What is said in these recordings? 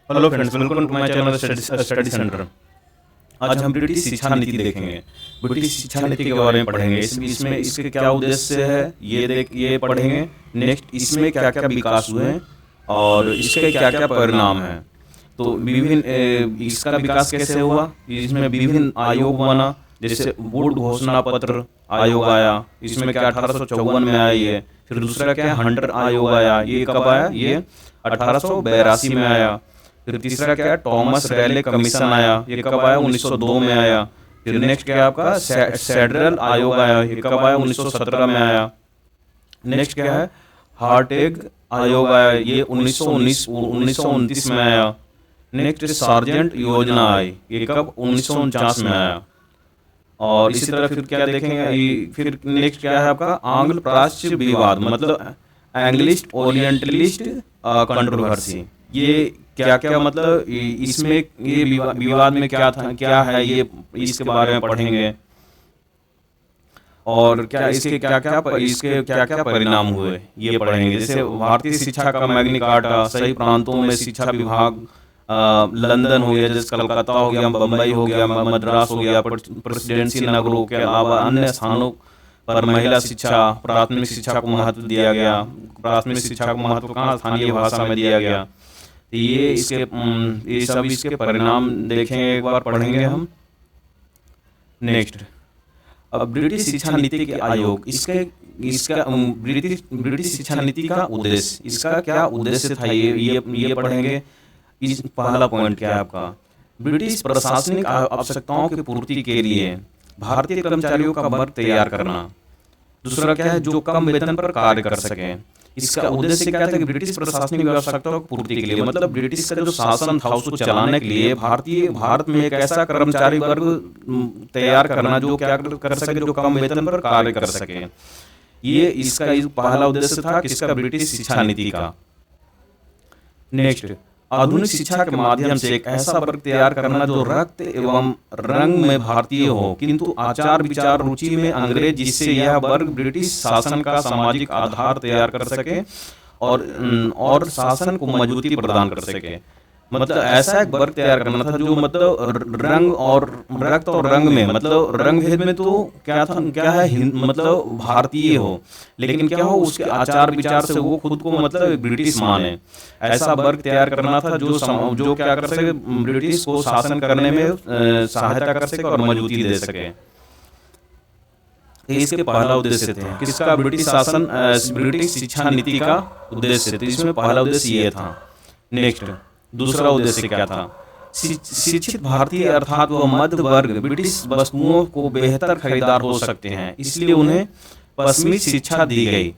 Hello friends, welcome to my channel study centre. आज हम British शिक्षा नीति देखेंगे। ब्रिटिश शिक्षा नीति के बारे में पढ़ेंगे। इसमें इसके क्या उद्देश्य है ये पढ़ेंगे। नेक्स्ट, इसमें क्या क्या विकास हुए हैं और इसके क्या क्या परिणाम हैं। तो विभिन्न इसका विकास कैसे हुआ, इसमें विभिन्न आयोग बना, जैसे वुड घोषणा पत्र आयोग आया, इसमें क्या 1854 में आया ये। फिर दूसरा क्या है, हंटर आयोग आया, ये कब आया, ये 1882 में आया। फिर तीसरा क्या है, टॉमस रैले कमीशन आया, ये कब आया, 1902 में आया। फिर नेक्स्ट क्या है आपका, फेडरल आयोग आया, ये कब आया, 1917 में आया। नेक्स्ट क्या है, हार्टेग आयोग आया, ये 1929 में आया। नेक्स्ट सार्जेंट योजना आई, ये कब, 1949 में आया। और इसी तरह फिर क्या देखेंगे, फिर नेक्स्ट क्या है आपका, आंग्ल प्राच्य विवाद, मतलब एंग्लिश ओरिएंटलिस्ट कंट्रोवर्सी। ये क्या क्या मतलब इसमें ये विवाद में क्या था, क्या है, ये इसके बारे में पढ़ेंगे। और क्या इसके क्या क्या परिणाम हुए ये पढ़ेंगे। जैसे भारतीय शिक्षा का मैग्ना कार्टा, सही प्रांतों में शिक्षा विभाग, लंदन हो गया, जैसे कलकत्ता हो गया, बम्बई हो गया, मद्रास हो गया, प्रेसिडेंसी नगरों के अलावा अन्य स्थानों पर महिला शिक्षा, प्राथमिक शिक्षा को महत्व दिया गया। प्राथमिक शिक्षा को महत्व कहाँ, स्थानीय भाषा में दिया गया। तो ये सब इसके परिणाम देखेंगे, एक बार पढ़ेंगे हम। नेक्स्ट, अब ब्रिटिश शिक्षा नीति के आयोग, इसका ब्रिटिश शिक्षा नीति का उद्देश्य, इसका क्या उद्देश्य था, ये पढ़ेंगे। इस पहला पॉइंट क्या है आपका, ब्रिटिश प्रशासनिक आवश्यकताओं की पूर्ति के लिए भारतीय कर्मचारियों का वर्ग तैयार करना। दूसरा क्या है, जो कम वेतन पर कार्य कर सके। इसका उद्देश्य क्या था कि ब्रिटिश प्रशासनिक आवश्यकताओं की पूर्ति के लिए, मतलब ब्रिटिश का जो शासन था उसको चलाने के लिए भारत में एक ऐसा कर्मचारी वर्ग तैयार करना जो क्या कर सके, जो कम वेतन पर कार्य कर सके। ये इसका पहला उद्देश्य था किसका, ब्रिटिश शिक्षा नीति का। नेक्स्ट, आधुनिक शिक्षा के माध्यम से एक ऐसा वर्ग तैयार करना जो रक्त एवं रंग में भारतीय हो, किंतु आचार विचार रुचि में अंग्रेज, जिससे यह वर्ग ब्रिटिश शासन का सामाजिक आधार तैयार कर सके और शासन को मजबूती प्रदान कर सके। मतलब ऐसा एक वर्ग तैयार करना था जो मतलब रंग और रक्त और रंग में, मतलब रंग भेद में तो क्या है, मतलब भारतीय हो, लेकिन क्या हो उसके आचार विचार से वो खुद को मतलब ब्रिटिश माने। ऐसा वर्ग तैयार करना था जो क्या कर सके, ब्रिटिश को शासन करने में सहायता कर सके और मजबूती दे सके। इसके पहला उद्देश्य थे किसका, ब्रिटिश शिक्षा नीति का उद्देश्य। तो इसमें पहला उद्देश्य ये था। नेक्स्ट, दूसरा उद्देश्य क्या था, शिक्षित भारतीय अर्थात वह मध्य वर्ग ब्रिटिश वस्तुओं को बेहतर खरीदार हो सकते हैं, इसलिए उन्हें पश्चिमी शिक्षा दी गई।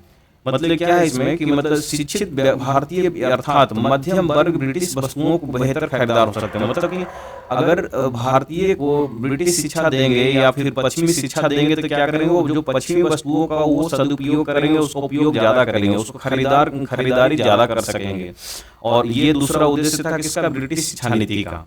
मतलब क्या है इसमें कि मतलब शिक्षित भारतीय अर्थात मध्यम वर्ग ब्रिटिश वस्तुओं को बेहतर खरीदार हो सकते हैं। मतलब कि अगर भारतीय को ब्रिटिश शिक्षा देंगे या फिर पश्चिमी शिक्षा देंगे तो क्या करेंगे, वो जो पश्चिमी वस्तुओं का वो सदुपयोग करेंगे, उसका उपयोग ज्यादा करेंगे, उसको खरीदारी ज्यादा कर सकेंगे। और ये दूसरा उद्देश्य था किसका, ब्रिटिश शिक्षा नीति का।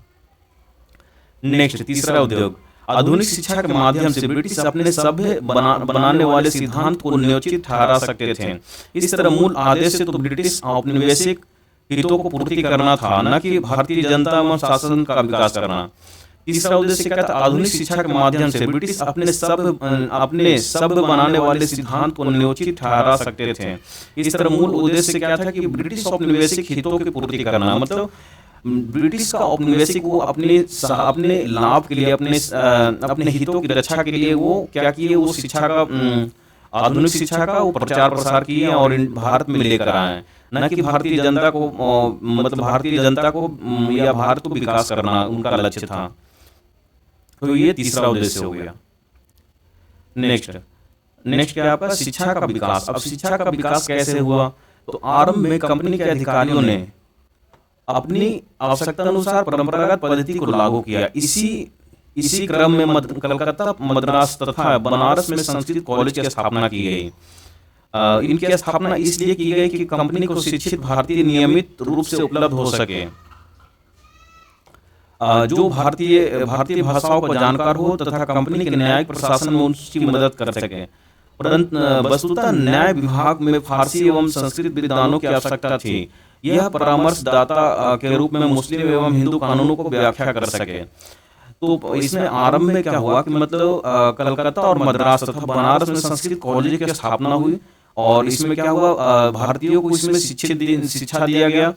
नेक्स्ट, तीसरा उद्योग, आधुनिक शिक्षा के माध्यम से ब्रिटिश अपने सभ्य बनाने वाले सिद्धांत को न्योचित ठहरा सकते थे। इस तरह मूल आदेश से तो ब्रिटिश औपनिवेशिक हितों को पूर्ति करना था, न कि भारतीय जनता एवं शासन का विकास करना। तीसरा उद्देश्य क्या था, आधुनिक शिक्षा के माध्यम से ब्रिटिश अपने सभ्य बनाने वाले सिद्धांत को न्योचित ठहरा सकते थे। इस तरह मूल उद्देश्य क्या था कि ब्रिटिश औपनिवेशिक हितों की पूर्ति करना, मतलब ब्रिटिश का औपनिवेशिक वो अपने लाभ के लिए, अपने हितों की रक्षा के लिए वो क्या किए, वो शिक्षा का, आधुनिक शिक्षा का वो प्रचार प्रसार किए और भारत में लेकर आए, न कि भारतीय जनता को, मतलब भारतीय जनता को या भारत को विकास करना उनका लक्ष्य था। तो ये तीसरा उद्देश्य हो गया। नेक्स्ट क्या है आपका, शिक्षा का विकास। अब शिक्षा का विकास कैसे हुआ, तो आरंभ में कंपनी के अधिकारियों ने अपनी आवश्यकता अनुसार परंपरागत पद्धति को लागू किया। इसी क्रम में कलकत्ता, मद्रास तथा बनारस में संस्कृत कॉलेज की स्थापना की गई। इनकी स्थापना इसलिए की गई कि कंपनी को शिक्षित भारतीय नियमित रूप से उपलब्ध हो सके, जो भारतीय भाषाओं को जानकार हो तथा कंपनी के न्यायिक प्रशासन में उसकी मदद कर सके। परंतु वस्तुतः न्याय विभाग में फारसी एवं संस्कृत विद्वानों की आवश्यकता थी। यह परामर्शदाता के रूप में मुस्लिम एवं हिंदू कानूनों को व्याख्या कर सके। तो इसमें आरंभ में क्या हुआ कि मतलब कलकत्ता और मद्रास तथा बनारस में संस्कृत कॉलेज की स्थापना हुई, और इसमें क्या हुआ, भारतीयों को इसमें शिक्षा दिया गया।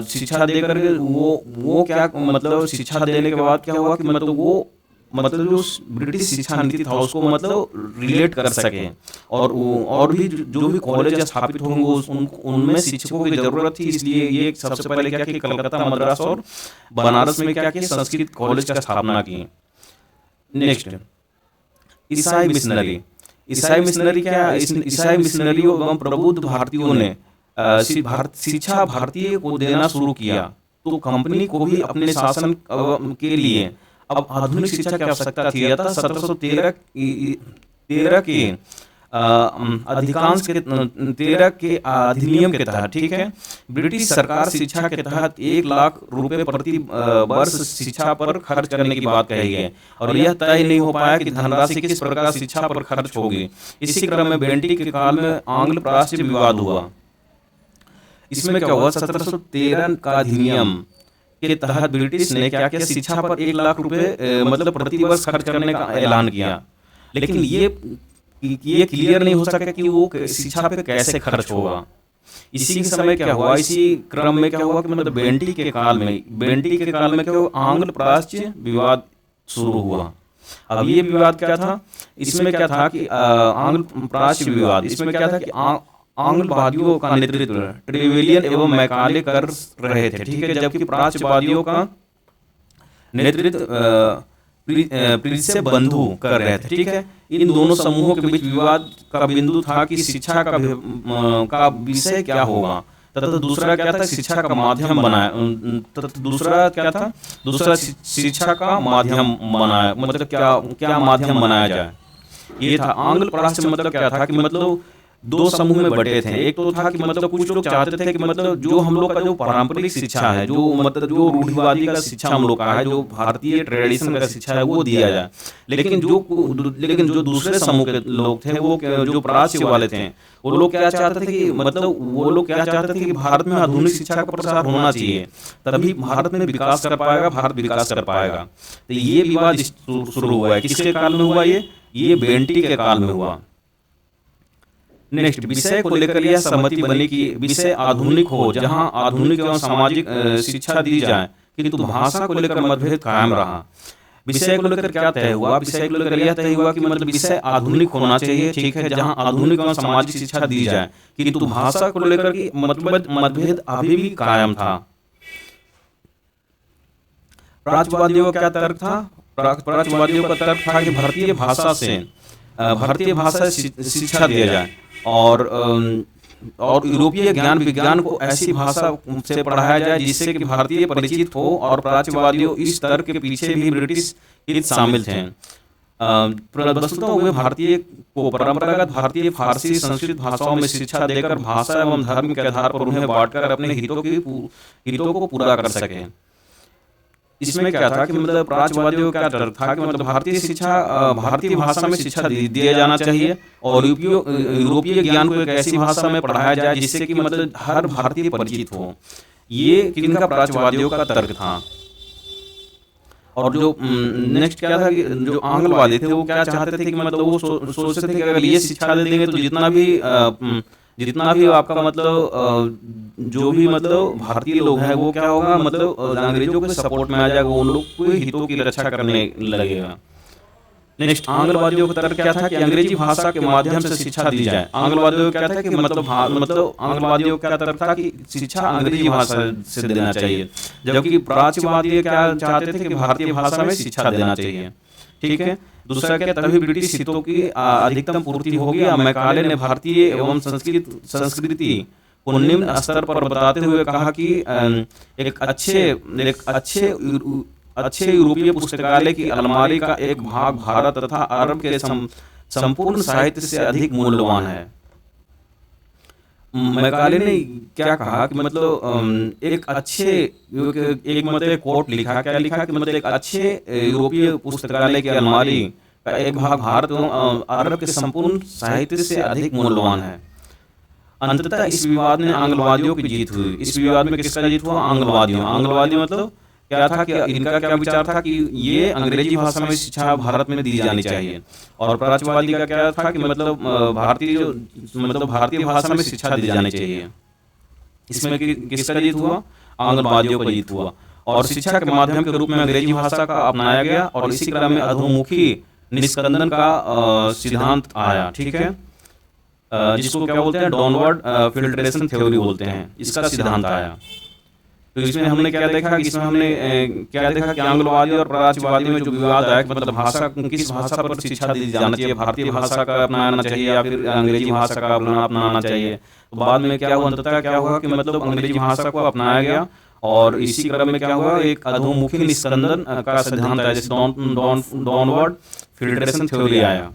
शिक्षा देकर के वो क्या मतलब शिक्षा देने के बाद क्या हुआ कि मतलब वो मतलब जो ब्रिटिश शिक्षा नीति था उसको मतलब रिलेट कर सके, और भी जो भी कॉलेज स्थापित होंगे उनमें शिक्षकों की जरूरत थी। इसलिए ये सबसे पहले क्या कि कलकत्ता, मद्रास और बनारस में क्या कि संस्कृत कॉलेज का स्थापना की। नेक्स्ट, ईसाई मिशनरी। ईसाई मिशनरी क्या, ईसाई मिशनरियों एवं प्रबुद्ध भारतीयों ने शिक्षा भारतीय को देना शुरू किया। तो कंपनी को भी अपने शासन के लिए अब आधुनिक शिक्षा की आवश्यकता थी। यथा 1713 के अधिकांश के 13 के अधिनियम के तहत, ठीक है, ब्रिटिश सरकार शिक्षा के तहत 1 लाख रुपए प्रति वर्ष शिक्षा पर खर्च करने की बात कही है, और यह तय नहीं हो पाया कि धनराशि किस प्रकार शिक्षा पर खर्च होगी। इसी क्रम में बेंटिक के काल में आंग्ल प्राच्य विवाद हुआ। इसमें क्या हुआ, 1713 का अधिनियम के तहत ब्रिटिश ने क्या किया, शिक्षा पर 1 लाख रुपए मतलब प्रति वर्ष खर्च करने का ऐलान किया। लेकिन ये क्लियर नहीं हो सका कि वो शिक्षा पे कैसे खर्च होगा। इसी के समय क्या हुआ, इसी क्रम में क्या हुआ कि मतलब बेंटिक के काल में क्या हुआ, आंग्ल प्राच्य विवाद शुरू हुआ। अब ये विवाद क्या था, इसमें क्या था कि आंग्ल प्राच्य विवाद, इसमें क्या था कि आंग्लवादियों का नेतृत्व ट्रेवेलियन एवं मैकाले कर रहे थे, ठीक है, जबकि प्राच्यवादियों का नेतृत्व प्रिंसेप बंधु कर रहे थे, ठीक है। इन दोनों समूहों के बीच विवाद का बिंदु था कि शिक्षा का विषय क्या होगा, तथा दूसरा क्या था, शिक्षा का माध्यम बनाया, दूसरा शिक्षा का माध्यम बनाया, मतलब क्या माध्यम बनाया जाए, ये था। आंग्ल प्राच्य मतलब क्या था कि मतलब 2 समूह में बटे थे। एक तो था कि मतलब कुछ लोग चाहते थे कि मतलब जो हम लोग का जो पारंपरिक शिक्षा है, जो मतलब जो रूढ़िवादी का शिक्षा हम लोग का है, जो भारतीय ट्रेडिशन का शिक्षा है वो दिया जाए। लेकिन जो दूसरे समूह के लोग थे, वो जो प्राच्य वाले थे, वो लोग क्या चाहते थे कि भारत में आधुनिक शिक्षा का प्रसार होना चाहिए, तभी भारत में विकास कर पाएगा, भारत विकास कर पाएगा। तो ये विवाद शुरू हुआ है। किसके काल में हुआ, ये बेंटिक के काल में हुआ। नेक्स्ट, विषय को लेकर यह सहमति बनी कि विषय आधुनिक हो, जहां आधुनिक एवं सामाजिक शिक्षा दी जाए, किंतु भाषा को लेकर मतभेद कायम रहा। विषय को लेकर क्या तय हुआ, विषय को लेकर यह तय हुआ कि मतलब विषय आधुनिक होना चाहिए, ठीक है, जहां आधुनिक एवं सामाजिक शिक्षा दी जाए, किंतु भाषा को लेकर की मतभेद अभी भी कायम था। प्राच्यवादियों का क्या तर्क था, प्राच्यवादियों का तर्क था कि भारतीय भाषा शिक्षा दिया जाए, और यूरोपीय ज्ञान विज्ञान को ऐसी भाषा से पढ़ाया जाए जिससे कि भारतीय परिचित हो। और प्राच्यवादियों इस तर्क के पीछे भी ब्रिटिश हित शामिल थे। वस्तुतः वे भारतीय को परंपरागत भारतीय, फारसी, संस्कृत भाषाओं में शिक्षा देकर भाषा एवं धर्म के आधार पर उन्हें बांटकर अपने हितों को पूरा कर सके। इसमें क्या था कि मतलब प्राच्यवादियों का तर्क था कि मतलब भारतीय भाषा में शिक्षा दिया जाना चाहिए, और यूरोपीय ज्ञान को एक ऐसी भाषा में पढ़ाया जाए जिससे कि मतलब हर भारतीय परिचित हो। ये किनका, प्राच्यवादियों का तर्क था। और जो नेक्स्ट क्या था कि जो आंग्लवादी थे वो क्या चाहते थे कि मतलब वो सोचते थे कि अगर ये शिक्षा दे देंगे तो जितना भी आपका मतलब जो भी मतलब भारतीय लोग हैं वो क्या होगा, मतलब अंग्रेजों के सपोर्ट में आ जाएगा, उन लोग को हितों की रक्षा करने लगेगा। नेक्स्ट, आंग्लवादियों का तर्क क्या था कि अंग्रेजी भाषा के माध्यम से शिक्षा दी जाए। आंग्लवादियों का क्या था कि मतलब आंग्लवादियों का तर्क था कि शिक्षा अंग्रेजी भाषा से देना चाहिए, जबकि प्राच्यवादी क्या चाहते थे कि भारतीय भाषा में शिक्षा देना चाहिए, ठीक है। दूसरा क्या, तभी ब्रिटिश हितों की अधिकतम पूर्ति होगी। मैकाले ने भारतीय एवं संस्कृति को निम्न स्तर पर बताते हुए कहा कि एक अच्छे यूरोपीय पुस्तकालय की अलमारी का एक भाग भारत तथा अरब के संपूर्ण साहित्य से अधिक मूल्यवान है। मैकाले ने क्या कहा कि मतलब एक कोट लिखा, क्या लिखा कि मतलब एक अच्छे यूरोपीय पुस्तकालय की अलमारी का एक भाग भारत एवं अरब के संपूर्ण साहित्य से अधिक मूल्यवान है। अंततः इस विवाद में आंगनवादियों की जीत हुई। इस विवाद में किसका जीत हुआ? आंगनवादियों। आंगनवादी मतलब क्या था कि इनका क्या विचार था कि ये अंग्रेजी भाषा में शिक्षा भारत में दी जानी चाहिए, और प्राच्यवादी का क्या था कि मतलब भारतीय भाषा में शिक्षा दी जानी चाहिए। इसमें किसका जीत हुआ? आंगनवादियों का जीत हुआ, और शिक्षा के माध्यम के रूप में अंग्रेजी भाषा का अपनाया गया, और इसी क्रम में अधोमुखी निस्कंदन का सिद्धांत आया। ठीक है, जिसको क्या बोलते हैं? डाउनवर्ड फिल्ट्रेशन थ्योरी बोलते हैं। इसका सिद्धांत आया। तो इसमें हमने क्या देखा कि आंग्लवादी और प्राच्यवादी में जो विवाद आया कि मतलब भाषा, किस भाषा पर शिक्षा दी जाना चाहिए, भारतीय भाषा का अपनाना चाहिए या फिर अंग्रेजी भाषा का अपनाना चाहिए। तो बाद में क्या हुआ, अंततः क्या हुआ कि मतलब अंग्रेजी भाषा को अपनाया गया, और इसी क्रम में क्या हुआ, एक अधोमुखी निस्कंदन का सिद्धांत आया, जिसे डाउनवर्ड फिल्ट्रेशन थ्योरी आया।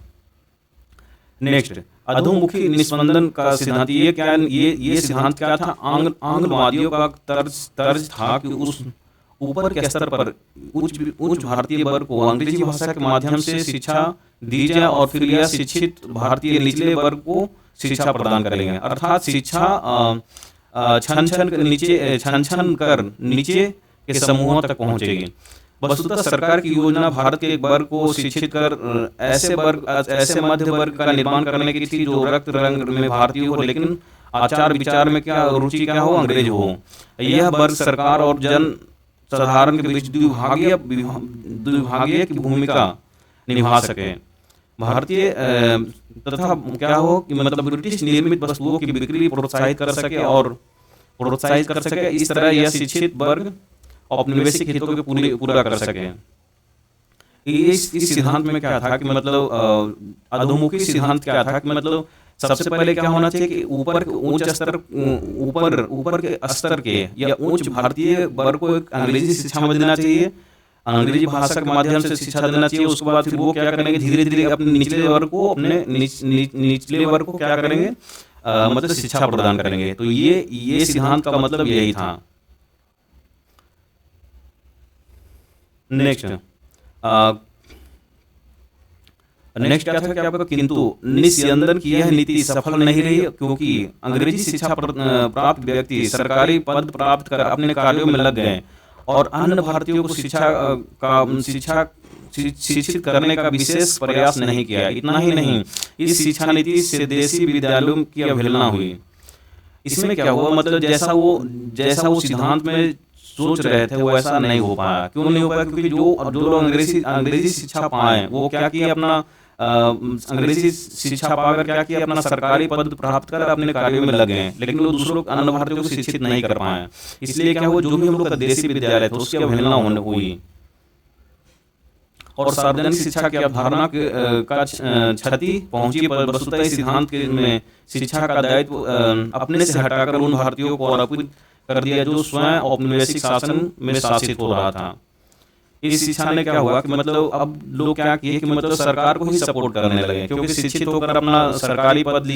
नेक्स्ट, अधोमुखी निस्पंदन का सिद्धांत, ये सिद्धांत क्या था? आंगनवादियों का तर्ज था कि उस ऊपर के स्तर पर उच्च भारतीय वर्ग को अंग्रेजी भाषा के माध्यम से शिक्षा दी जाए, और फिर यह शिक्षित भारतीय निचले वर्ग को शिक्षा प्रदान करेंगे। अर्थात शिक्षा छन छन कर नीचे के समूहों तक पहुंचेगी। वस्तुतः सरकार की योजना भारत के एक वर्ग को शिक्षित कर ऐसे मध्य वर्ग का निर्माण करने की थी जो रक्त रंग में भारतीय हो, लेकिन आचार विचार में क्या रुचि क्या हो, अंग्रेज हो। यह वर्ग सरकार और जन साधारण के बीच द्विभागीय की भूमिका निभा सके। भारतीय तथा क्या हो कि मतलब ब्रिटिश निर्मित वस्तुओं की बिक्री प्रोत्साहित कर सके। इस तरह यह शिक्षित वर्ग औपनिवेशिक हितों को पूरा कर सके। इस सिद्धांत में क्या था कि मतलब अधोमुखी सिद्धांत क्या था कि मतलब सबसे पहले क्या होना चाहिए कि ऊपर के स्तर के या उच्च भारतीय वर्ग को अंग्रेजी शिक्षा में देना चाहिए, अंग्रेजी भाषा के माध्यम से शिक्षा देना चाहिए। उसके बाद फिर वो क्या करेंगे, धीरे धीरे अपने निचले वर्ग को क्या करेंगे, मतलब शिक्षा प्रदान करेंगे। तो ये सिद्धांत का मतलब यही था। नेक्स्ट क्या था क्या आपका? किंतु निस्यंदन की यह नीति सफल नहीं रही, क्योंकि अंग्रेजी शिक्षा प्राप्त व्यक्ति सरकारी पद प्राप्त कर अपने कार्यों में लग गए, और अन्य भारतीयों को शिक्षित करने का विशेष प्रयास नहीं किया। इतना ही नहीं, इस शिक्षा नीति से देशी विद्यालयों की अवहेलना हुई। इसमें क्या हुआ, मतलब जैसा वो सिद्धांत में सोच रहे थे वो ऐसा नहीं हो पाया। क्यों नहीं हो पाया? क्योंकि जो लोग अंग्रेजी शिक्षा पाए वो क्या किए, अपना अंग्रेजी शिक्षा पाकर क्या किया, अपना सरकारी पद प्राप्त कर अपने कार्यों में लगे, लेकिन वो दूसरों अन्य भारतीयों को शिक्षित नहीं कर पाए। इसलिए क्या हुआ, जो भी हम लोग का देशी विद्यालय था उसकी अवहेलना हुई, और सार्वजनिक शिक्षा की अवधारणा का क्षति पहुंची। वस्तुतः इस सिद्धांत में शिक्षा का दायित्व अपने से हटाकर उन भारतीयों को अर्पित कर दिया जो स्वयं औपनिवेशिक शासन में शासित हो रहा था। इस शिक्षा ने क्या हुआ कि मतलब अब लोग क्या किए कि मतलब सरकार को ही सपोर्ट करने लगे, क्योंकि शिक्षित होकर अपना सरकारी पद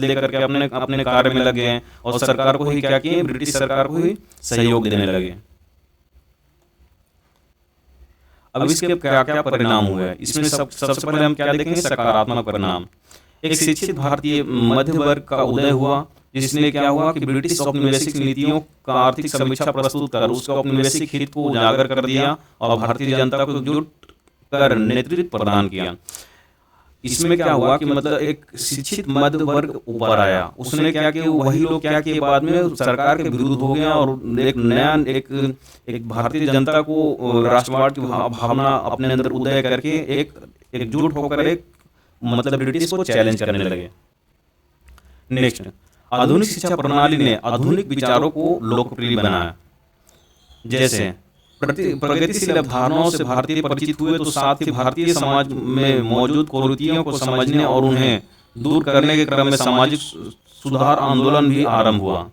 लेकर के अपने कार्य में लगे, और सरकार को ही क्या किए, ब्रिटिश सरकार को ही सहयोग देने लगे। अब इसके क्या क्या परिणाम हुए, इसमें सबसे पहले हम क्या देखेंगे, सकारात्मक परिणाम। एक शिक्षित भारतीय मध्य वर्ग का उदय हुआ, जिसने क्या हुआ कि ब्रिटिश औपनिवेशिक नीतियों का आर्थिक समीक्षा प्रस्तुत कर उसके औपनिवेशिक हित को उजागर कर दिया, और भारतीय जनता को एकजुट कर नेतृत्व प्रदान किया। इसमें क्या हुआ कि मतलब एक शिक्षित मध्य वर्ग ऊपर आया। उसने क्या किया, वही लोग क्या किए, बाद में सरकार के विरुद्ध हो गया, और एक नया एक भारतीय जनता को राष्ट्रवाद की भावना अपने अंदर उदय करके एकजुट होकर एक मतलब ब्रिटिश को चैलेंज करने लगे। नेक्स्ट, आधुनिक शिक्षा प्रणाली ने आधुनिक विचारों को लोकप्रिय बनाया। जैसे प्रगतिशील अवधारणाओं से भारतीय परिचित हुए, तो साथ ही भारतीय समाज में मौजूद कुरीतियों को समझने और उन्हें दूर करने के क्रम में सामाजिक सुधार आंदोलन भी आरंभ हुआ।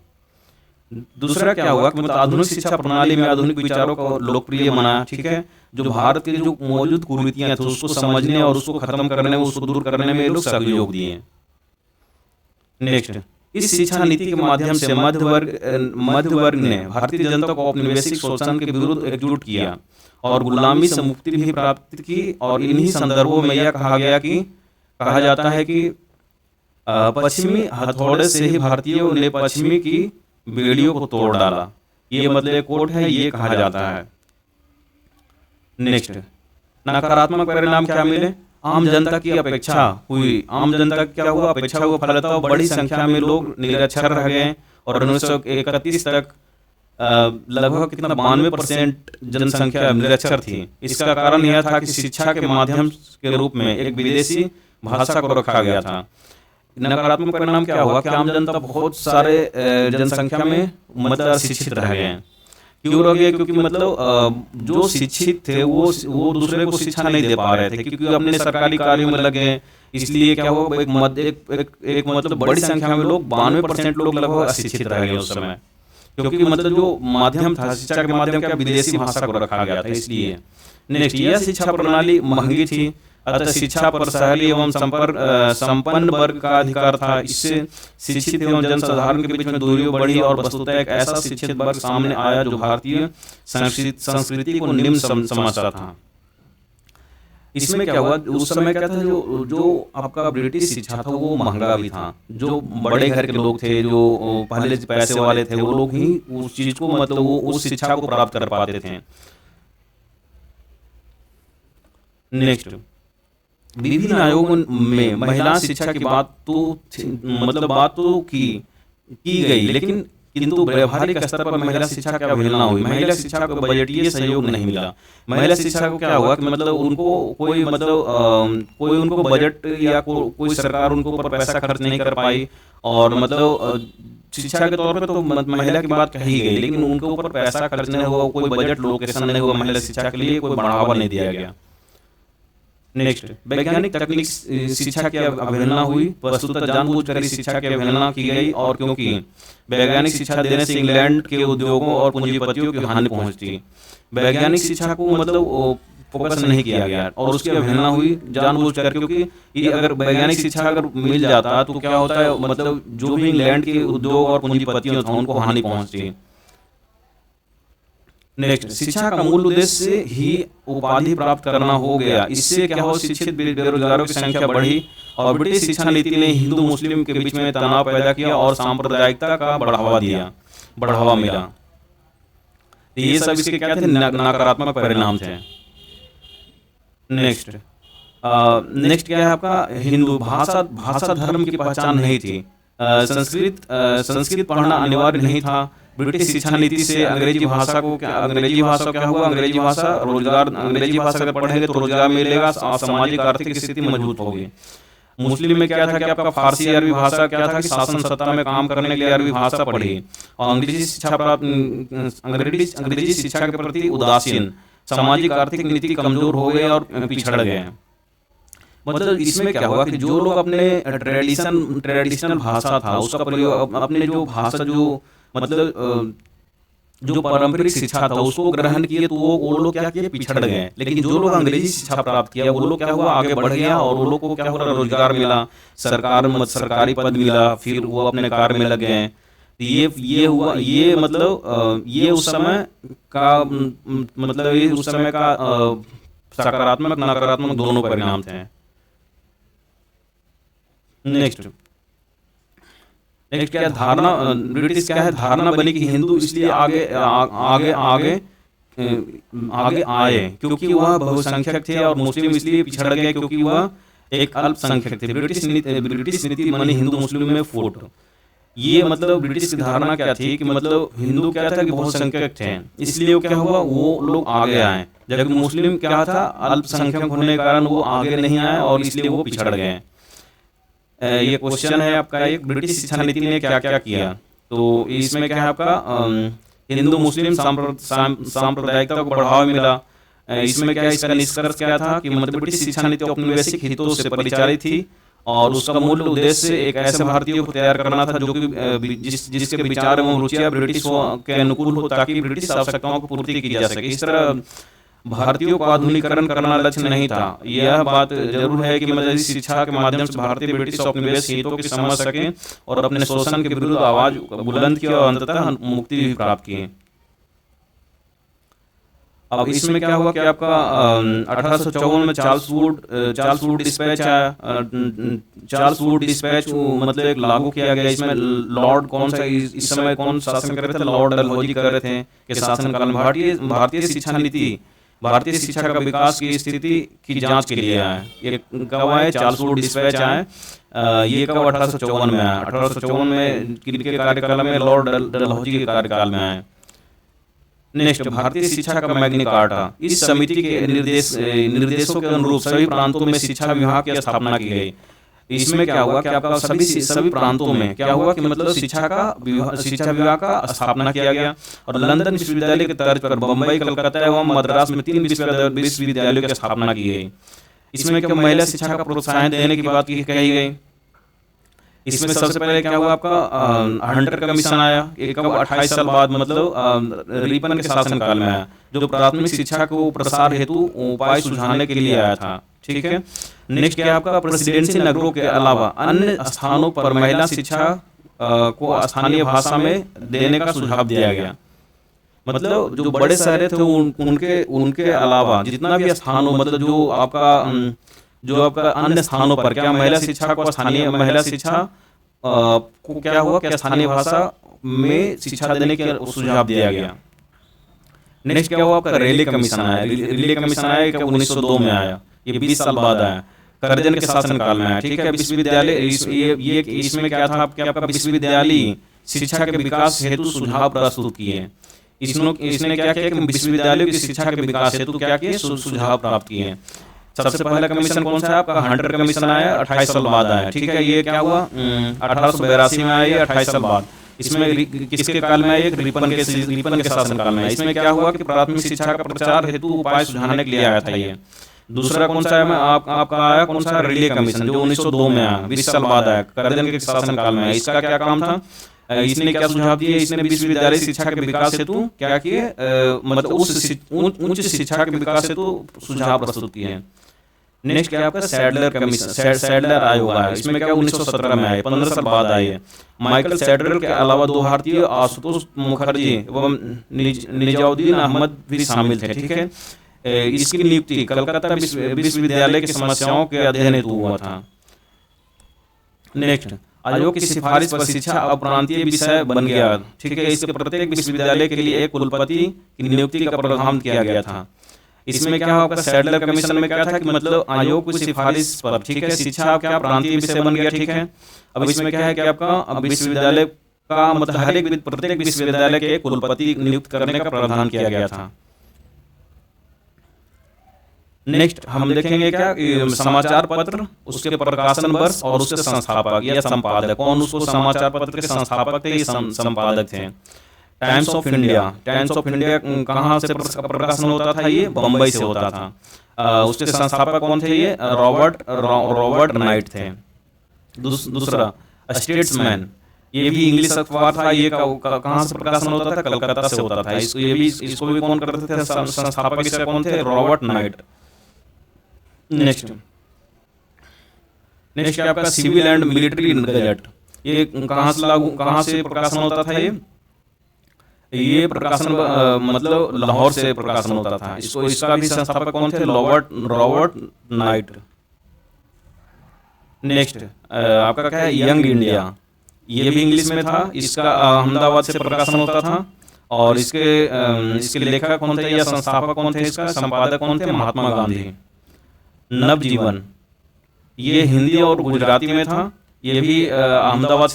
दूसरा क्या हुआ कि मतलब आधुनिक शिक्षा प्रणाली में आधुनिक विचारों को लोकप्रिय बनाया। ठीक है, जो भारत के जो मौजूद कुरीतियां थी उसको समझने और उसको खत्म करने, उसको दूर करने में लोग सहयोग दिए। नेक्स्ट, इस शिक्षा नीति के माध्यम से मध्य वर्ग ने भारतीय जनता को औपनिवेशिक शोषण के विरुद्ध एकजुट किया और गुलामी से मुक्ति भी प्राप्त की। और इन्हीं संदर्भों में यह कहा जाता है कि पश्चिमी हथौड़े से ही भारतीयों ने पश्चिमी की बेड़ियों को तोड़ डाला, ये मतलब कोट है, ये कहा जाता है। नेक्स्ट, नकारात्मक परिणाम क्या मिले? आम जनता की अपेक्षा हुई, आम जनता का क्या हुआ? अपेक्षा हुआ, फलतः बड़ी संख्या में लोग निरक्षर रह गए और 1931 तक लगभग कितना 92% जनसंख्या निरक्षर थी। इसका कारण यह था कि शिक्षा के माध्यम के रूप में एक विदेशी भाषा को रखा गया था। नकारात्मक परिणाम क्या हुआ कि आम जनता बहुत सारे जनसंख्या में मतलब शिक्षित रह गए हैं। क्यों रह गए? क्योंकि मतलब जो शिक्षित थे वो दूसरे को शिक्षा नहीं दे पा रहे थे, क्योंकि अपने सरकारी कार्यों में लगे। इसलिए क्या हुआ, एक मतलब बड़ी संख्या में लोग 92% लोग लगभग अशिक्षित रह गए उस समय, क्योंकि मतलब जो माध्यम था शिक्षा के माध्यम का विदेशी भाषा को रखा गया था, इसलिए। नेक्स्ट, यह शिक्षा प्रणाली महंगी थी, अतः शिक्षा पर शहरी एवं संपन्न वर्ग का अधिकार था। इससे शिक्षित एवं जनसाधारण के बीच में दूरी बढ़ी और वस्तुतः एक ऐसा शिक्षित वर्ग सामने आया जो भारतीय संस्कृति को निम्न समझता था। इसमें क्या हुआ, उस समय क्या था, जो आपका ब्रिटिश शिक्षा था वो महंगा भी था। जो बड़े घर के लोग थे, जो पहले पैसे वाले थे, वो लोग ही उस चीज को मतलब वो उस शिक्षा को प्राप्त कर पाते थे। नेक्स्ट, विभिन्न आयोगों में महिला शिक्षा की बात तो की गई, लेकिन किंतु व्यावहारिक स्तर पर महिला शिक्षा की अवहेलना हुई। महिला शिक्षा को बजटीय सहयोग नहीं मिला। महिला शिक्षा को क्या हुआ कि मतलब उनको कोई उनको बजट या कोई सरकार उनको ऊपर पैसा खर्च नहीं कर पाई, और मतलब शिक्षा के तौर पे तो महिला की बात कही गई, लेकिन उनके ऊपर पैसा खर्च नहीं हुआ, कोई बजट लोकेशन नहीं हुआ महिला शिक्षा के लिए, कोई बढ़ावा नहीं दिया गया। नेक्स्ट, वैज्ञानिक तकनीक शिक्षा की अवहेलना हुई। वस्तुतः जानबूझकर शिक्षा की अवहेलना की गई, और क्योंकि वैज्ञानिक शिक्षा देने से इंग्लैंड के उद्योगों और पूंजीपतियों की हानि पहुंचती, वैज्ञानिक शिक्षा को मतलब फोकस नहीं किया गया और उसकी अवहेलना हुई जानबूझकर, क्योंकि ये अगर वैज्ञानिक शिक्षा अगर मिल जाता तो क्या होता है, मतलब जो भी इंग्लैंड के उद्योग और पूंजीपतियों था उनको हानि पहुंचती। नेक्स्ट, शिक्षा का मूल उद्देश्य ही उपाधि प्राप्त करना हो गया। इससे क्या हो, शिक्षित बेरोजगारों की संख्या बढ़ी और ब्रिटिश शिक्षा नीति ने हिंदू मुस्लिम के बीच में तनाव पैदा किया और सांप्रदायिकता का बढ़ावा मिला। ये सब इसके क्या थे, नकारात्मक परिणाम थे। नेक्स्ट, क्या है आपका, हिंदू भाषा धर्म की पहचान नहीं थी। संस्कृत पढ़ना अनिवार्य नहीं था। ब्रिटिश शिक्षा नीति से अंग्रेजी भाषा क्या हुआ, अंग्रेजी भाषा अगर पढ़ेंगे तो रोजगार मिलेगा, सामाजिक आर्थिक स्थिति मजबूत होगी। मुस्लिम में क्या था कि आपका फारसी अरबी भाषा क्या था कि शासन सत्ता में काम करने के लिए अरबी भाषा पढ़ी, और अंग्रेजी शिक्षा के प्रति उदासीन, सामाजिक आर्थिक नीति कमजोर हो गए और पिछड़ गए। मतलब इसमें क्या हुआ कि जो लोग अपने ट्रेडिशनल भाषा था उसका प्रयोग, अपने जो भाषा जो पारंपरिक शिक्षा था उसको ग्रहण किए, तो वो लोग क्या किए, पिछड़ गए। लेकिन जो लोग अंग्रेजी शिक्षा प्राप्त किया वो लोग क्या हुआ, आगे बढ़ गया, और वो लोग को क्या हुआ, रोजगार मिला, सरकारी पद मिला, फिर वो अपने कार्य में लग गए। ये हुआ, ये मतलब ये उस समय का सकारात्मक नकारात्मक दोनों परिणाम थे। नेक्स्ट क्या धारणा, ब्रिटिश क्या है, धारणा बनी कि हिंदू इसलिए आगे आए क्योंकि वह बहुसंख्यक थे, और मुस्लिम इसलिए पिछड़ गए क्योंकि वह एक अल्पसंख्यक थे। ब्रिटिश नीति बनी हिंदू मुस्लिम में फूट। ये मतलब ब्रिटिश की धारणा क्या थी कि मतलब हिंदू क्या था कि बहुसंख्यक थे, इसलिए क्या हुआ, वो लोग आगे आए, जबकि मुस्लिम क्या था, अल्पसंख्यक होने के कारण वो आगे नहीं आए और इसलिए वो पिछड़ गए। ये क्वेश्चन है आपका, एक ब्रिटिश शिक्षा नीति ने क्या क्या किया। तो इसमें क्या है आपका, हिंदू मुस्लिम सांप्रदायिकता को बढ़ावा मिला। इसमें क्या है, इसका निष्कर्ष क्या था कि मतलब ब्रिटिश शिक्षा नीति अपने वैश्विक हितों से परिचालित थी, और उसका मूल उद्देश्य एक ऐसे भारतीयों को तैयार करना था जो कि जिसके विचार एवं रुचियां ब्रिटिश के अनुकूल हो, ताकि ब्रिटिश आवश्यकताओं को पूर्ति की जा सके। इस तरह भारतीयों को आधुनिकीकरण करना लक्ष्य नहीं था। यह बात जरूर है कि मतलब इस शिक्षा के माध्यम से भारतीय ब्रिटिश अपने वैश्विक हितों की समझ सके और अपने शोषण के विरुद्ध आवाज बुलंद की और अंततः मुक्ति भी प्राप्त की। अब इसमें क्या हुआ कि आपका 1854 में चार्ल्स वुड डिस्पैच आया। चार्ल्स वुड डिस्पैच मतलब एक लागू किया गया। इसमें लॉर्ड कौन सा इस समय कौन शासन कर रहे थे, लॉर्ड डलहौजी कर रहे थे कि शासन काल में भारतीय शिक्षा नीति, भारतीय शिक्षा का विकास की स्थिति की जांच के लिए आया। ये कब आए, चार्ल्स वुड डिस्पैच आए। ये कब 1854 में आया। 1854 में किनके कार्यकाल में, लॉर्ड डलहौजी के कार्यकाल में आए। नेक्स्ट, भारतीय शिक्षा का मैग्ना कार्टा। इस समिति के निर्देशों के अनुरूप सभी प्रांतों में शिक्षा विभाग की स्थापना की गई। इसमें क्या हुआ कि आपका सभी प्रांतों में क्या हुआ कि मतलब शिक्षा विभाग का स्थापना किया गया। और लंदन विश्वविद्यालय के तर्ज पर बम्बई, कलकत्ता एवं मद्रास में 3 विश्वविद्यालयों की स्थापना की गई। इसमें क्या महिला शिक्षा का प्रोत्साहन देने की बात कही गई। इसमें सबसे पहले क्या हुआ आपका, हंटर कमीशन आया। एक 28 साल बाद, मतलब रिपन के शासन काल में आया, जो प्राथमिक शिक्षा को प्रसार हेतु उपाय सुझाने के लिए आया था। ठीक है। नेक्स्ट क्या आपका, प्रेसिडेंसी नगरों के अलावा अन्य स्थानों पर महिला शिक्षा को स्थानीय भाषा में देने का सुझाव दिया गया। मतलब जो बड़े शहर थे उनके अलावा जितना भी स्थानों, मतलब जो आपका अन्य स्थानों पर क्या महिला शिक्षा को स्थानीय महिला शिक्षा को क्या हुआ कि स्थानीय भाषा में शिक्षा देने का सुझाव दिया गया। नेक्स्ट क्या हुआ आपका, रेले कमीशन आया। रेले कमीशन आया कि 1902 में आया। ये 20 साल बाद आया, करजन के शासन काल में आया। ठीक है। विश्वविद्यालय ये इसमें क्या था कि आपका विश्वविद्यालय शिक्षा के विकास हेतु सुझाव प्रस्तुत किए। इसने क्या किया कि विश्वविद्यालयों की शिक्षा के विकास हेतु क्या किए, सुझाव प्राप्त किए। सबसे पहला कमीशन कौन सा है आपका, हंटर कमीशन आया, 28 साल बाद आया। ठीक है। ये क्या हुआ, 1882 में आया, 28 साल बाद। इसमें किसके काल में आया, रिपन के शासन काल में। इसमें क्या हुआ कि प्राथमिक शिक्षा का प्रचार हेतु उपाय सुझाने के लिए आया था ये। दूसरा कौन सा है आपका आया, कौन सा, रिले कमीशन, जो 1902 में आया, 20 साल बाद आया, करजन के शासन काल में। इसका क्या काम था, इसने क्या सुझाव दिए, इसने विश्वविद्यालय शिक्षा के विकास हेतु क्या किए, मतलब उच्च शिक्षा के विकास हेतु सुझाव प्रस्तुत किए। नेक्स्ट क्या आपका, सैडलर कमीशन, सैडलर आयोग आया। इसमें क्या 1917 में आए, 15 साल बाद आए। माइकल सैडलर के अलावा 2 भारतीय, आशुतोष मुखर्जी एवं निजामुद्दीन अहमद भी शामिल थे। ठीक है। इसकी नियुक्ति कलकत्ता विश्वविद्यालय की समस्याओं के अध्ययन हेतु हुआ था। नेक्स्ट, आयोग की सिफारिश पर शिक्षा अपरांतीय विषय बन गया। ठीक है। इसके प्रत्येक विश्वविद्यालय के लिए एक कुलपति की नियुक्ति का प्रावधान किया गया था। इसमें क्या होगा, सैडलर कमीशन में क्या था कि मतलब आयोग की सिफारिश पर, ठीक है, शिक्षा क्या प्रांतीय विषय बन गया। ठीक है। अब इसमें क्या है कि आपका विश्वविद्यालय का मतलब प्रत्येक विश्वविद्यालय के कुलपति नियुक्त करने का प्रावधान किया गया था। नेक्स्ट हम देखेंगे क्या, समाचार पत्र, उसके प्रकाशन वर्ष और उसके संस्थापक या संपादक। कौन उसको समाचार पत्र के संस्थापक थे, ये संपादक थे। टाइम्स ऑफ इंडिया, कहाँ से प्रकाशन होता था, ये बम्बई से होता था। उसके संस्थापक कौन थे, ये रॉबर्ट नाइट थे। दूसरा स्टेट्समैन, ये भी इंग्लिश अखबार था। ये कहाँ से प्रकाशन होता था, कलकत्ता से होता था। इसको भी कौन करते थे, संस्थापक इसके कौन थे, रॉबर्ट नाइट। नेक्स्ट आपका सिविल एंड मिलिट्री गजट, ये कहाँ से प्रकाशन होता था, ये प्रकाशन मतलब लाहौर से प्रकाशन होता था। इसका भी संस्थापक कौन थे, रॉबर्ट नाइट। नेक्स्ट आपका क्या है, यंग इंडिया, ये भी इंग्लिश में था। इसका अहमदाबाद से प्रकाशन होता था। और इसके लेखक कौन थे या संस्थापक कौन थे, इसका संपादक कौन थे, महात्मा गांधी। नवजीवन, ये हिंदी और गुजराती में था। ये भी अहमदाबाद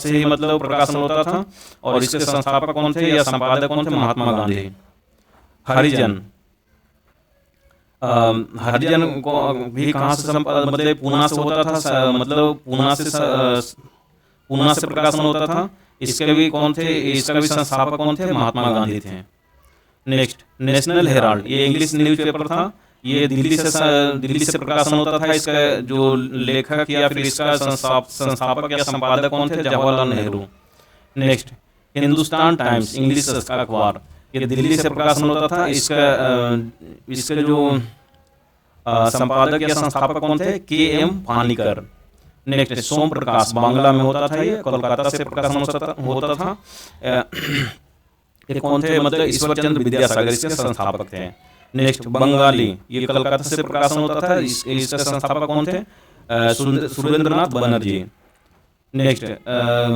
से ही मतलब प्रकाशन होता था। और इसके संस्थापक कौन थे या संपादक कौन थे, महात्मा गांधी। हरिजन को भी कहाँ से मतलब पूना से होता था, मतलब पूना से प्रकाशन होता था। इसके भी कौन थे, इसका भी संस्थापक कौन थे, महात्मा गांधी थे। नेक्स्ट नेशनल हेराल्ड, ये इंग्लिश न्यूज़पेपर था। ये दिल्ली से प्रकाशन होता था। इसका जो लेखक या फिर इसका संस्थापक या संपादक कौन थे, Jawaharlal Nehru. Next Hindustan times, English अखबार, ये दिल्ली से प्रकाशन होता था। इसके जो संपादक या संस्थापक कौन थे, के.एम. पानिकर। नेक्स्ट सोम प्रकाश, बांग्ला में होता था। ये कोलकाता से प्रकाशन होता था। ये कौन थे, मतलब ईश्वर चंद्र विद्यासागर इसके संस्थापक थे। नेक्स्ट बंगाली, ये कलकत्ता से प्रकाशन होता था, इसके संस्थापक कौन थे, सुरेंद्रनाथ बनर्जी। नेक्स्ट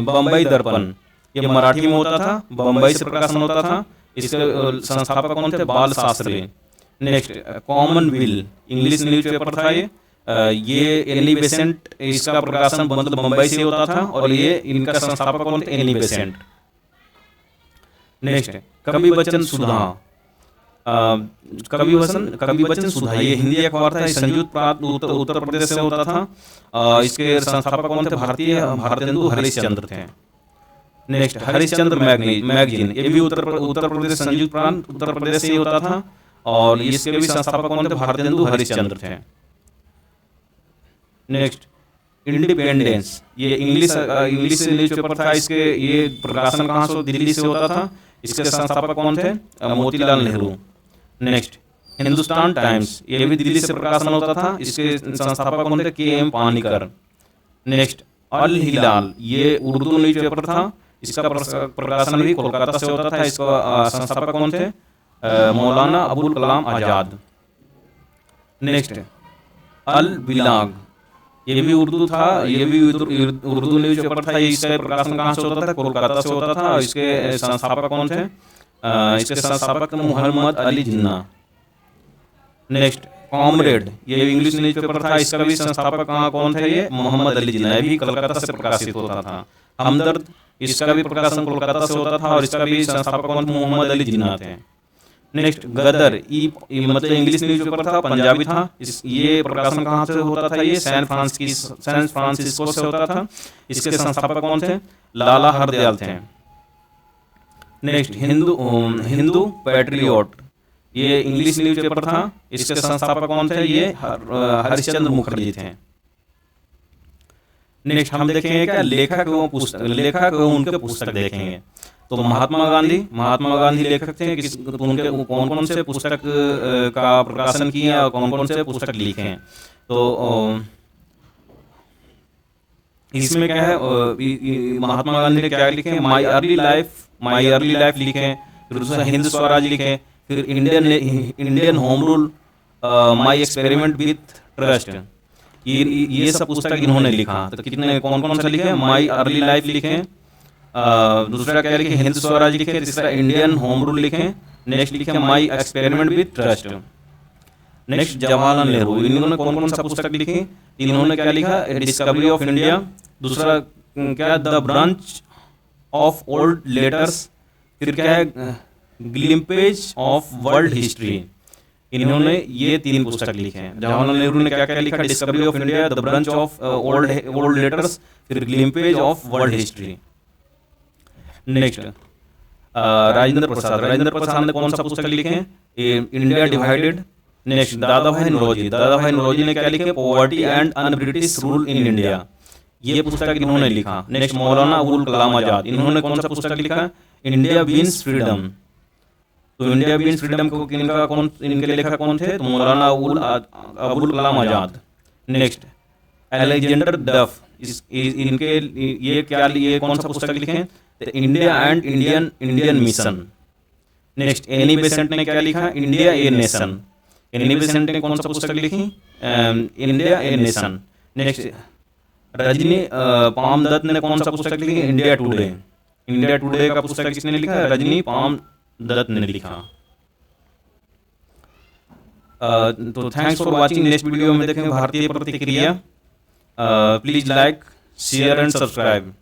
बम्बई दर्पण, ये मराठी में होता था, बम्बई से प्रकाशन होता था, इसके संस्थापक कौन थे, बाल Shastri. Next Commonwealth, English newspaper था ये एनी बेसेंट, इसका प्रकाशन मतलब बम्बई से होता था और ये इनका संस्थापक कौन थे, एनी बेसेंट। नेक्स्ट कवि वचन सुधा, कवि वचन सुधा ये हिंदी अखबार था, संयुक्त प्रांत उत्तर प्रदेश से होता था। इसके संस्थापक कौन थे, भारतेंदु हरिश्चंद्र थे। नेक्स्ट हरिश्चंद्र मैगजीन, ये भी उत्तर प्रदेश, संयुक्त प्रांत उत्तर प्रदेश से ही होता था और इसके भी संस्थापक कौन थे, भारतेंदु हरिश्चंद्र थे। नेक्स्ट इंडिपेंडेंस, ये इंग्लिश न्यूज़पेपर था, इसके ये प्रकाशन कहाँ से, दिल्ली से होता था, इसके संस्थापक कौन थे, मोतीलाल नेहरू। नेक्स्ट हिंदुस्तान टाइम्स, ये भी दिल्ली से प्रकाशन होता था, इसके संस्थापक कौन थे, के.एम. पानिकर। नेक्स्ट अल हिलाल, ये उर्दू न्यूज़पेपर था, इसका प्रकाशन भी कोलकाता से होता था, इसका संस्थापक कौन थे, मौलाना अबुल कलाम आजाद। नेक्स्ट अल बिलाग, ये भी उर्दू था, ये भी उर्दू न्यूज़पेपर था, इसका प्रकाशन कहाँ से होता था, कोलकाता से होता था, इसके संस्थापक कौन थे, इसके संस्थापक मोहम्मद अली जिन्ना। नेक्स्ट कॉमरेड, ये इंग्लिश न्यूज़पेपर था, इसका भी संस्थापक कौन थे, ये मोहम्मद अली जिन्ना, ये भी कलकत्ता से प्रकाशित होता था। हमदर्द, इसका भी प्रकाशन कोलकाता से होता था और इसका भी संस्थापक कौन थे, मोहम्मद अली जिन्ना थे। नेक्स्ट गदर, मतलब इंग्लिश न्यूज़पेपर था, पंजाबी था, ये प्रकाशन कहाँ से होता था, ये सैन फ्रांसिस्को से होता था, इसके संस्थापक कौन थे, लाला हरदयाल थे। नेक्स्ट हिंदू पैट्रियोट, ये इंग्लिश न्यूज़पेपर था, इसके संस्थापक कौन थे, ये हरिश्चंद्र मुखर्जी थे। नेक्स्ट हम देखेंगे क्या लेखक एवं उनके पुस्तक देखेंगे। तो महात्मा गांधी लेखक थे, उनके कौन कौन से पुस्तक का प्रकाशन किए और कौन कौन से पुस्तक लिखे हैं। तो इसमें क्या है, महात्मा गांधी ने क्या लिखे, माई अर्ली लाइफ लिखे, फिर दूसरा हिंद स्वराज लिखे, फिर Indian home rule, my experiment with trust, ये सब पुस्तक इन्होंने लिखा। तो कितने कौन कौन सा लिखे, माई अर्ली लाइफ लिखे, दूसरा क्या लिखे, हिंद स्वराज लिखे, तीसरा इंडियन होम रूल लिखे, नेक्स्ट लिखे my experiment with trust. Next Jawaharlal Nehru, इन्होंने कौन कौन सा पुस्तक लिखी, इन्होंने क्या लिखा, डिस्कवरी ऑफ इंडिया, दूसरा क्या the bunch of old letters, फिर क्या है ग्लिम्पेज ऑफ वर्ल्ड हिस्ट्री। इन्होंने ये 3 पुस्तक लिखे हैं। जवाहरलाल नेहरू ने क्या क्या लिखा, Discovery of India, the bunch of old letters, फिर glimpses of world history. Next Rajendra Prasad ने कौन सा पुस्तक लिखे, इंडिया डिवाइडेड। नेक्स्ट दादा भाई नौरोजी ने क्या लिखे, poverty and un British rule in India, ये पुस्तक इन्होंने लिखा। नेक्स्ट मौलाना अबुल कलाम आजाद, इन्होंने कौन सा पुस्तक लिखा, इंडिया विंस फ्रीडम। तो इंडिया विंस फ्रीडम को इनके लेखक कौन थे, तो Maulana Abul Kalam Azad. Next Alexander Duff, इनके ये कौन सा पुस्तक लिखे, India and Indian mission. Next Annie Besant ने क्या लिखा, India a nation. Annie Besant ने कौन सा पुस्तक लिखी, India a nation. Next Rajani Palme Dutt ने कौन सा पुस्तक लिखी, इंडिया टुडे का पुस्तक किसने लिखा, रजनी पामदत्त ने लिखा। तो thanks for watching. Next video में देखेंगे भारतीय प्रतिक्रिया। Please like, share and subscribe.